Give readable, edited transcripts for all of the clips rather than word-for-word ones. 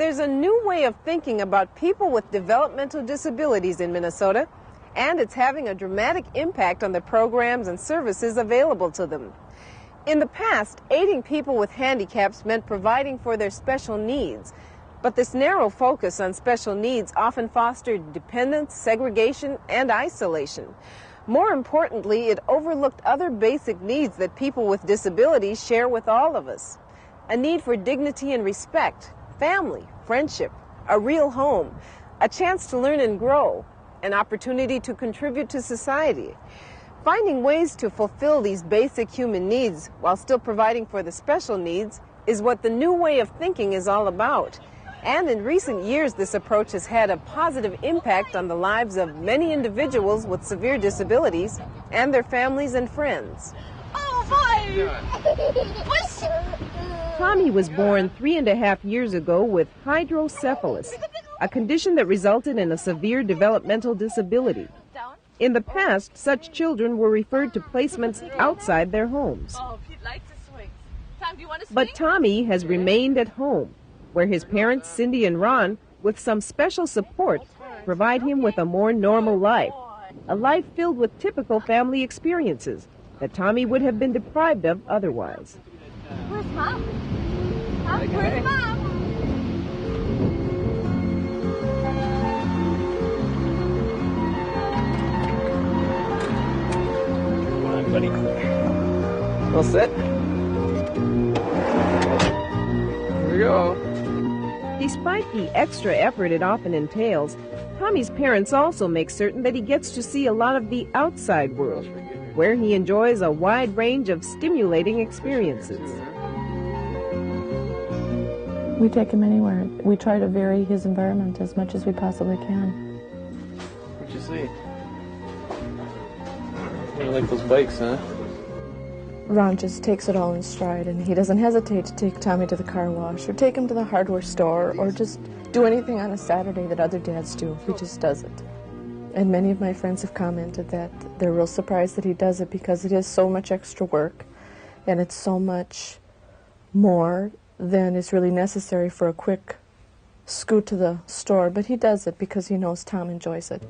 There's a new way of thinking about people with developmental disabilities in Minnesota, and it's having a dramatic impact on the programs and services available to them. In the past, aiding people with handicaps meant providing for their special needs, but this narrow focus on special needs often fostered dependence, segregation, and isolation. More importantly, it overlooked other basic needs that people with disabilities share with all of us. A need for dignity and respect, family, friendship, a real home, a chance to learn and grow, an opportunity to contribute to society. Finding ways to fulfill these basic human needs while still providing for the special needs is what the new way of thinking is all about. And in recent years, this approach has had a positive impact on the lives of many individuals with severe disabilities and their families and friends. Oh, boy! Tommy was born 3.5 years ago with hydrocephalus, a condition that resulted in a severe developmental disability. In the past, such children were referred to placements outside their homes. But Tommy has remained at home, where his parents, Cindy and Ron, with some special support, provide him with a more normal life, a life filled with typical family experiences that Tommy would have been deprived of otherwise. Where's Mom? Where's Mom? Come on, buddy. All set? Here we go. Despite the extra effort it often entails, Tommy's parents also make certain that he gets to see a lot of the outside world, where he enjoys a wide range of stimulating experiences. We take him anywhere. We try to vary his environment as much as we possibly can. What'd you see? You like those bikes, huh? Ron just takes it all in stride, and he doesn't hesitate to take Tommy to the car wash or take him to the hardware store or just do anything on a Saturday that other dads do. He just does it. And many of my friends have commented that they're real surprised that he does it because it is so much extra work and it's so much more than is really necessary for a quick scoot to the store. But he does it because he knows Tom enjoys it.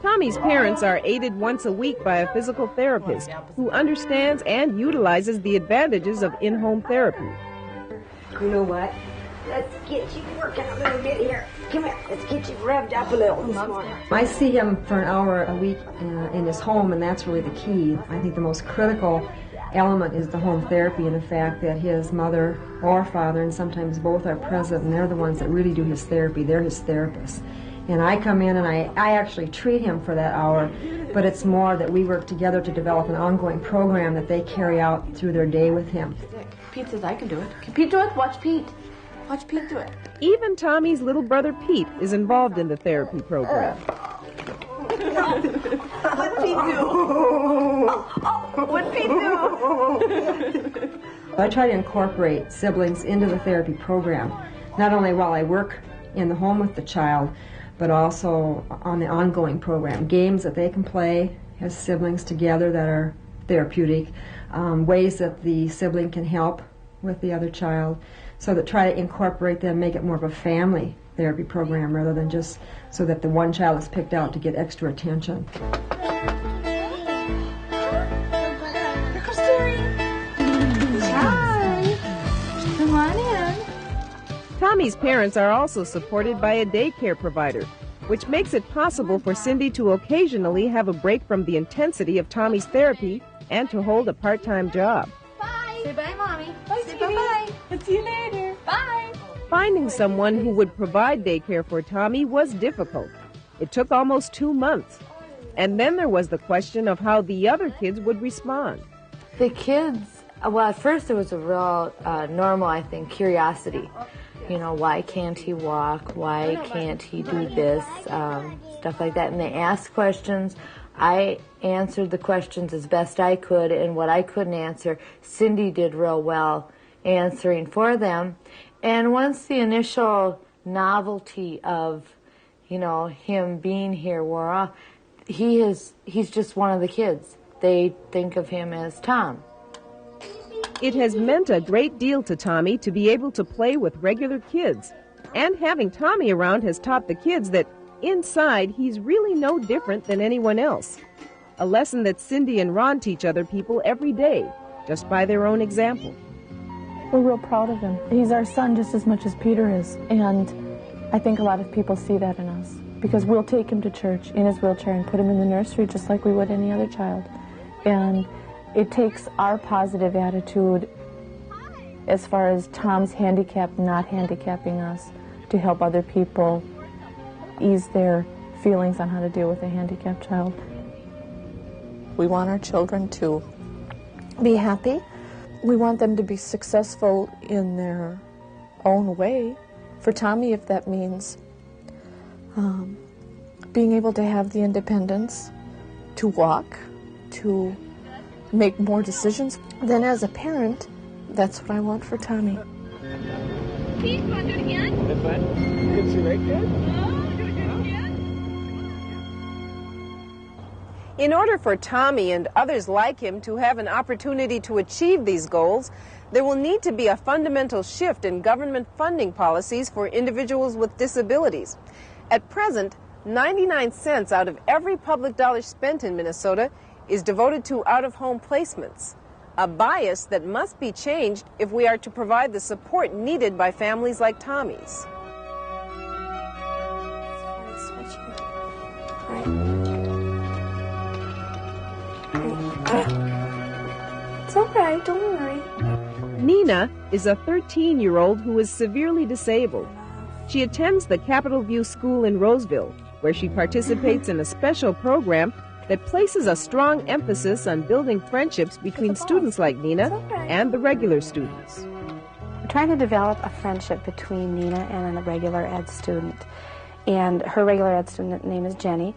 Tommy's parents are aided once a week by a physical therapist who understands and utilizes the advantages of in-home therapy. You know what? Let's get you working a little bit here. Come here. Let's get you revved up a little this morning. I see him for an hour a week in his home, and that's really the key. I think the most critical element is the home therapy and the fact that his mother or father, and sometimes both, are present, and they're the ones that really do his therapy. They're his therapists. And I come in and I actually treat him for that hour, but it's more that we work together to develop an ongoing program that they carry out through their day with him. Pete says I can do it. Can Pete do it? Watch Pete. Watch Pete do it. Even Tommy's little brother Pete is involved in the therapy program. What'd Pete do? What'd Pete do? I try to incorporate siblings into the therapy program, not only while I work in the home with the child, but also on the ongoing program. Games that they can play as siblings together that are therapeutic, ways that the sibling can help with the other child, so that try to incorporate them, make it more of a family therapy program rather than just so that the one child is picked out to get extra attention. Here comes Terry. Hi. Come on in. Tommy's parents are also supported by a daycare provider, which makes it possible for Cindy to occasionally have a break from the intensity of Tommy's therapy and to hold a part-time job. Bye. Say bye, Mommy. Bye, Say bye-bye. I'll see you later. Bye. Finding someone who would provide daycare for Tommy was difficult. It took almost 2 months. And then there was the question of how the other kids would respond. The kids, well, at first there was a real normal, I think, curiosity. You know, why can't he walk? Why can't he do this? Stuff like that. And they asked questions. I answered the questions as best I could, and what I couldn't answer, Cindy did real well answering for them. And once the initial novelty of, you know, him being here wore off, he's just one of the kids. They think of him as Tom. It has meant a great deal to Tommy to be able to play with regular kids. And having Tommy around has taught the kids that inside he's really no different than anyone else. A lesson that Cindy and Ron teach other people every day, just by their own example. We're real proud of him. He's our son just as much as Peter is. And I think a lot of people see that in us. Because we'll take him to church in his wheelchair and put him in the nursery just like we would any other child. And it takes our positive attitude as far as Tom's handicap not handicapping us to help other people ease their feelings on how to deal with a handicapped child. We want our children to be happy. We want them to be successful in their own way. For Tommy, if that means being able to have the independence to walk, to make more decisions, then as a parent, that's what I want for Tommy. Pete, you want to do it again? That's fun. You can see right there. Oh, do it again? In order for Tommy and others like him to have an opportunity to achieve these goals, there will need to be a fundamental shift in government funding policies for individuals with disabilities. At present, 99 cents out of every public dollar spent in Minnesota is devoted to out-of-home placements, a bias that must be changed if we are to provide the support needed by families like Tommy's. It's okay, don't worry. Nina is a 13-year-old who is severely disabled. She attends the Capitol View School in Roseville, where she participates in a special program that places a strong emphasis on building friendships between students like Nina and the regular students. We're trying to develop a friendship between Nina and a regular ed student. And her regular ed student name is Jenny.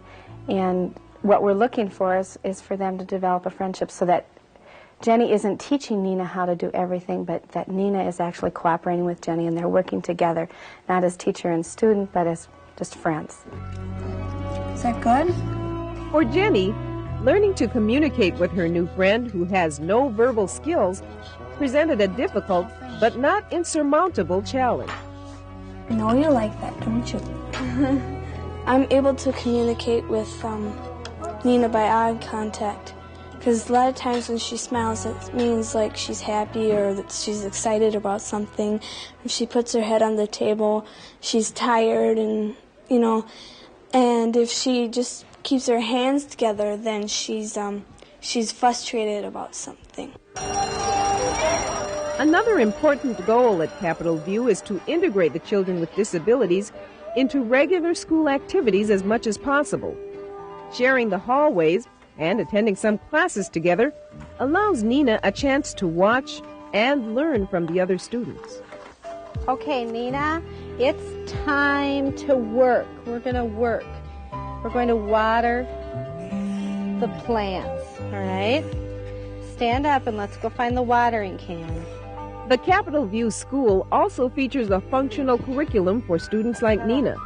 And what we're looking for is for them to develop a friendship so that Jenny isn't teaching Nina how to do everything, but that Nina is actually cooperating with Jenny and they're working together, not as teacher and student, but as just friends. Is that good? For Jenny, learning to communicate with her new friend who has no verbal skills presented a difficult but not insurmountable challenge. I know you like that, don't you? I'm able to communicate with Nina by eye contact, because a lot of times when she smiles, it means like she's happy or that she's excited about something. If she puts her head on the table, she's tired, and and if she just keeps her hands together, then she's frustrated about something. Another important goal at Capitol View is to integrate the children with disabilities into regular school activities as much as possible. Sharing the hallways and attending some classes together allows Nina a chance to watch and learn from the other students. Okay, Nina, it's time to work. We're going to work. We're going to water the plants, all right? Stand up and let's go find the watering can. The Capitol View School also features a functional curriculum for students like Nina.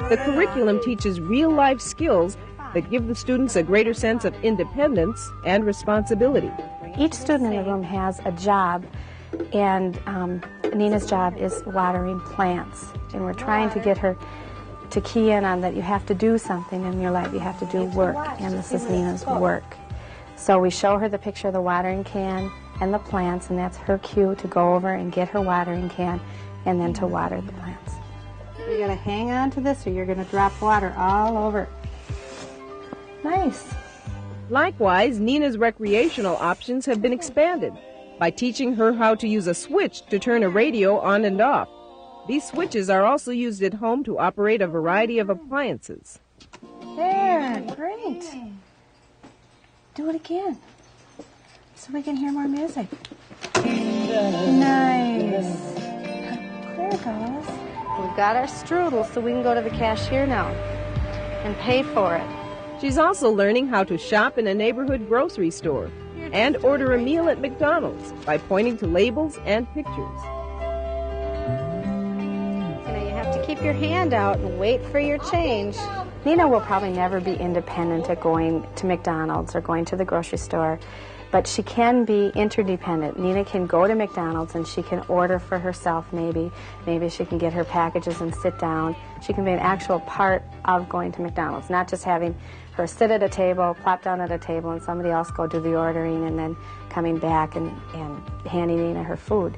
The curriculum teaches real-life skills that give the students a greater sense of independence and responsibility. Each student in the room has a job, and Nina's job is watering plants. And we're trying to get her to key in on that you have to do something in your life. You have to do work, and this is Nina's work. So we show her the picture of the watering can and the plants, and that's her cue to go over and get her watering can and then to water the plants. You're going to hang on to this or you're going to drop water all over. Nice. Likewise, Nina's recreational options have been expanded by teaching her how to use a switch to turn a radio on and off. These switches are also used at home to operate a variety of appliances. There, great. Do it again so we can hear more music. Nice. There it goes. We've got our strudel, so we can go to the cashier now and pay for it. She's also learning how to shop in a neighborhood grocery store and order a meal at McDonald's by pointing to labels and pictures. You have to keep your hand out and wait for your change. Nina will probably never be independent at going to McDonald's or going to the grocery store But she can be interdependent. Nina can go to McDonald's and she can order for herself maybe. Maybe she can get her packages and sit down. She can be an actual part of going to McDonald's, not just having her sit at a table, plop down at a table, and somebody else go do the ordering and then coming back and handing Nina her food.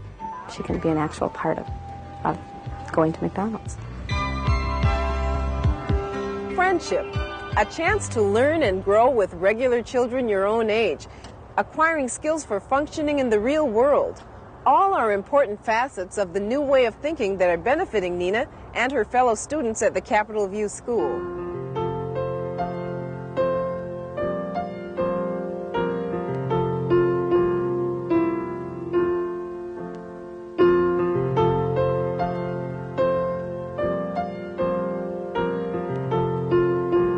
She can be an actual part of going to McDonald's. Friendship, a chance to learn and grow with regular children your own age, acquiring skills for functioning in the real world. All are important facets of the new way of thinking that are benefiting Nina and her fellow students at the Capitol View School.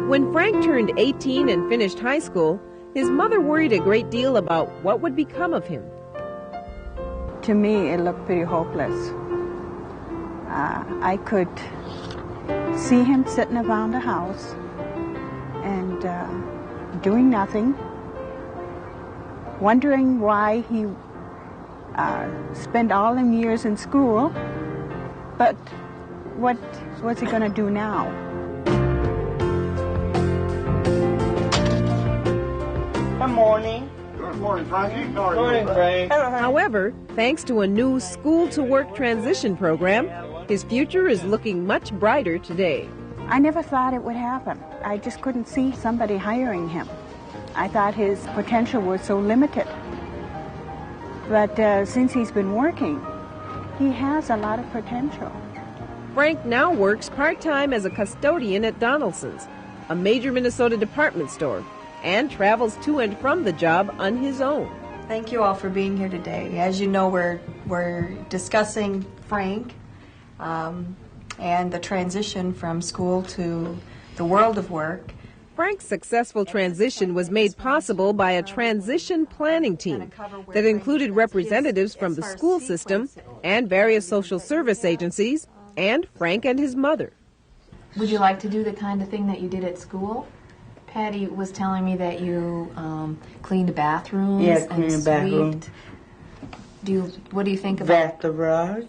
When Frank turned 18 and finished high school, his mother worried a great deal about what would become of him. To me, it looked pretty hopeless. I could see him sitting around the house and doing nothing, wondering why he spent all them years in school, but what was he going to do now? Good morning. Good morning, Frankie. Good morning, Frank. However, thanks to a new school-to-work transition program, his future is looking much brighter today. I never thought it would happen. I just couldn't see somebody hiring him. I thought his potential was so limited. But since he's been working, he has a lot of potential. Frank now works part-time as a custodian at Donaldson's, a major Minnesota department store, and travels to and from the job on his own. Thank you all for being here today. As you know, we're discussing Frank and the transition from school to the world of work. Frank's successful transition was made possible by a transition planning team that included representatives from the school system and various social service agencies, and Frank and his mother. Would you like to do the kind of thing that you did at school? Patty was telling me that you cleaned bathrooms Yeah, and cleaned bathrooms. What do you think about the garage?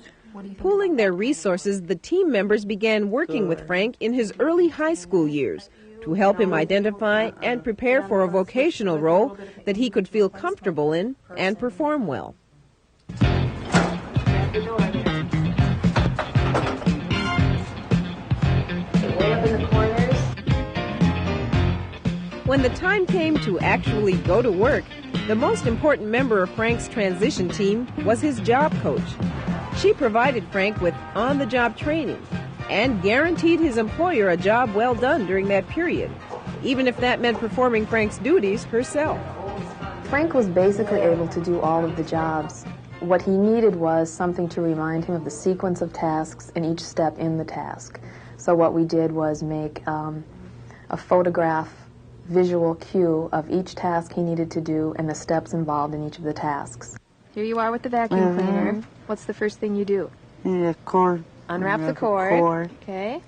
Pooling their resources, the team members began working with Frank in his early high school years to help him identify and prepare for a vocational role that he could feel comfortable in and perform well. way up in the corners? When the time came to actually go to work, the most important member of Frank's transition team was his job coach. She provided Frank with on-the-job training and guaranteed his employer a job well done during that period, even if that meant performing Frank's duties herself. Frank was basically able to do all of the jobs. What he needed was something to remind him of the sequence of tasks and each step in the task. So what we did was make a photograph visual cue of each task he needed to do and the steps involved in each of the tasks. Here you are with the vacuum cleaner. What's the first thing you do? The cord. Unwrap the cord. Okay.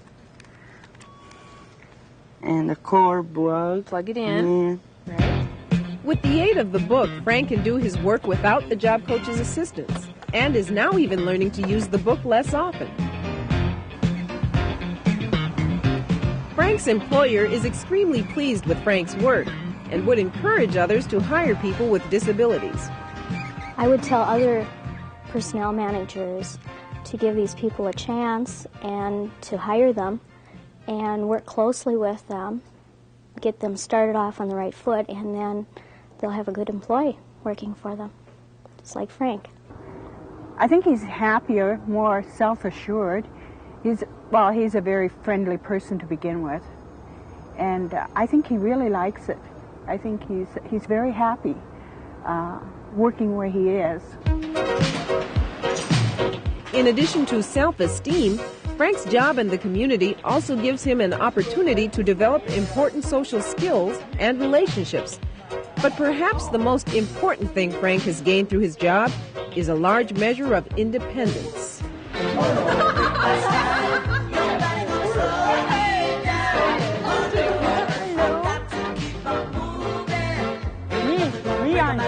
And the cord broke. Plug it in. Right. With the aid of the book, Frank can do his work without the job coach's assistance, and is now even learning to use the book less often. Frank's employer is extremely pleased with Frank's work and would encourage others to hire people with disabilities. I would tell other personnel managers to give these people a chance and to hire them and work closely with them, get them started off on the right foot, and then they'll have a good employee working for them, just like Frank. I think he's happier, more self-assured. He's a very friendly person to begin with, and I think he really likes it. I think he's very happy working where he is. In addition to self-esteem, Frank's job in the community also gives him an opportunity to develop important social skills and relationships. But perhaps the most important thing Frank has gained through his job is a large measure of independence. We aren't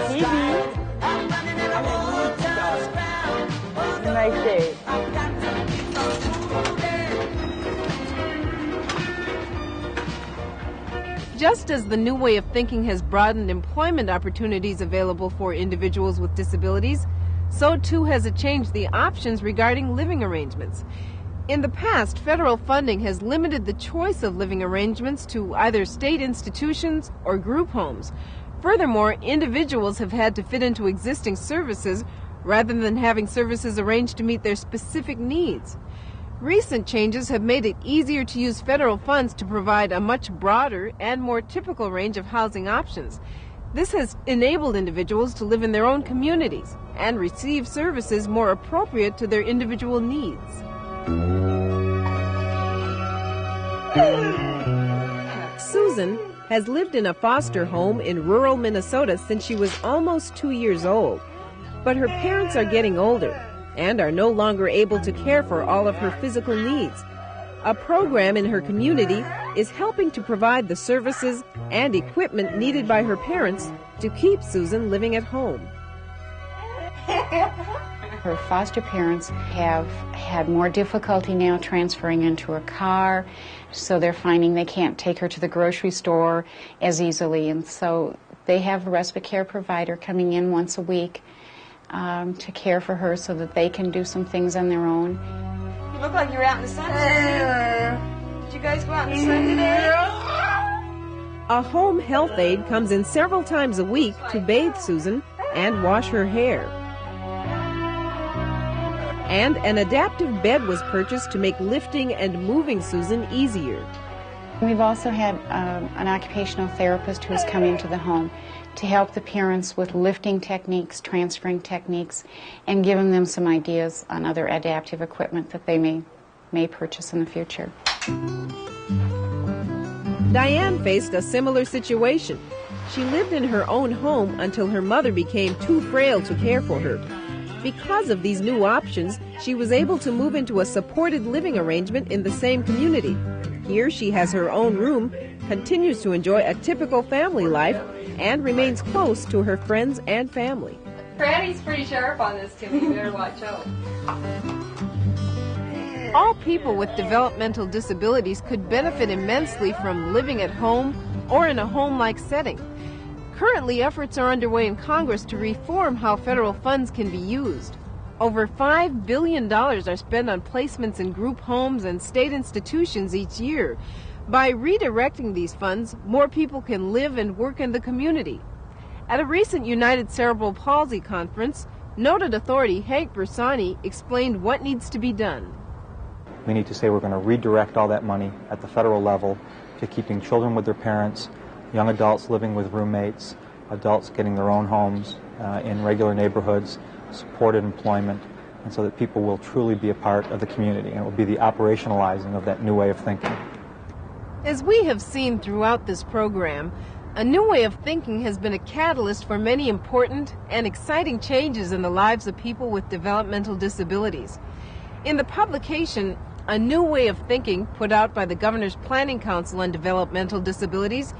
Nice day. Just as the new way of thinking has broadened employment opportunities available for individuals with disabilities, so too has it changed the options regarding living arrangements. In the past, federal funding has limited the choice of living arrangements to either state institutions or group homes. Furthermore, individuals have had to fit into existing services rather than having services arranged to meet their specific needs. Recent changes have made it easier to use federal funds to provide a much broader and more typical range of housing options. This has enabled individuals to live in their own communities and receive services more appropriate to their individual needs. Susan has lived in a foster home in rural Minnesota since she was almost 2 years old. But her parents are getting older and are no longer able to care for all of her physical needs. A program in her community is helping to provide the services and equipment needed by her parents to keep Susan living at home. Her foster parents have had more difficulty now transferring into a car, so they're finding they can't take her to the grocery store as easily, and so they have a respite care provider coming in once a week to care for her so that they can do some things on their own. You look like you're out in the sun today. Did you guys go out in the sun today? A home health aide comes in several times a week to bathe Susan and wash her hair. And an adaptive bed was purchased to make lifting and moving Susan easier. We've also had an occupational therapist who has come into the home to help the parents with lifting techniques, transferring techniques, and giving them some ideas on other adaptive equipment that they may purchase in the future. Diane faced a similar situation. She lived in her own home until her mother became too frail to care for her. Because of these new options, she was able to move into a supported living arrangement in the same community. Here she has her own room, continues to enjoy a typical family life, and remains close to her friends and family. Granny's pretty sharp on this, Timmy. You better watch out. All people with developmental disabilities could benefit immensely from living at home or in a home-like setting. Currently, efforts are underway in Congress to reform how federal funds can be used. Over $5 billion are spent on placements in group homes and state institutions each year. By redirecting these funds, more people can live and work in the community. At a recent United Cerebral Palsy conference, noted authority Hank Bersani explained what needs to be done. We need to say we're going to redirect all that money at the federal level to keeping children with their parents, young adults living with roommates, adults getting their own homes in regular neighborhoods, supported employment, and so that people will truly be a part of the community, and it will be the operationalizing of that new way of thinking. As we have seen throughout this program, a new way of thinking has been a catalyst for many important and exciting changes in the lives of people with developmental disabilities. In the publication, A New Way of Thinking, put out by the Governor's Planning Council on Developmental Disabilities,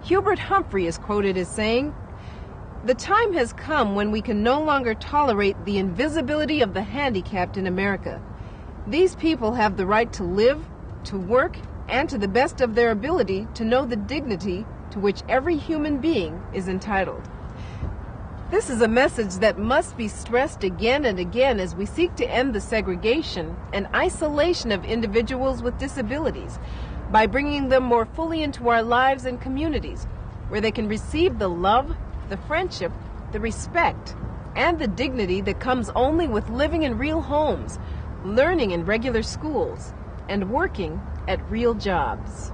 Hubert Humphrey is quoted as saying, "The time has come when we can no longer tolerate the invisibility of the handicapped in America. These people have the right to live, to work, and to the best of their ability to know the dignity to which every human being is entitled." This is a message that must be stressed again and again as we seek to end the segregation and isolation of individuals with disabilities by bringing them more fully into our lives and communities, where they can receive the love, the friendship, the respect, and the dignity that comes only with living in real homes, learning in regular schools, and working at real jobs.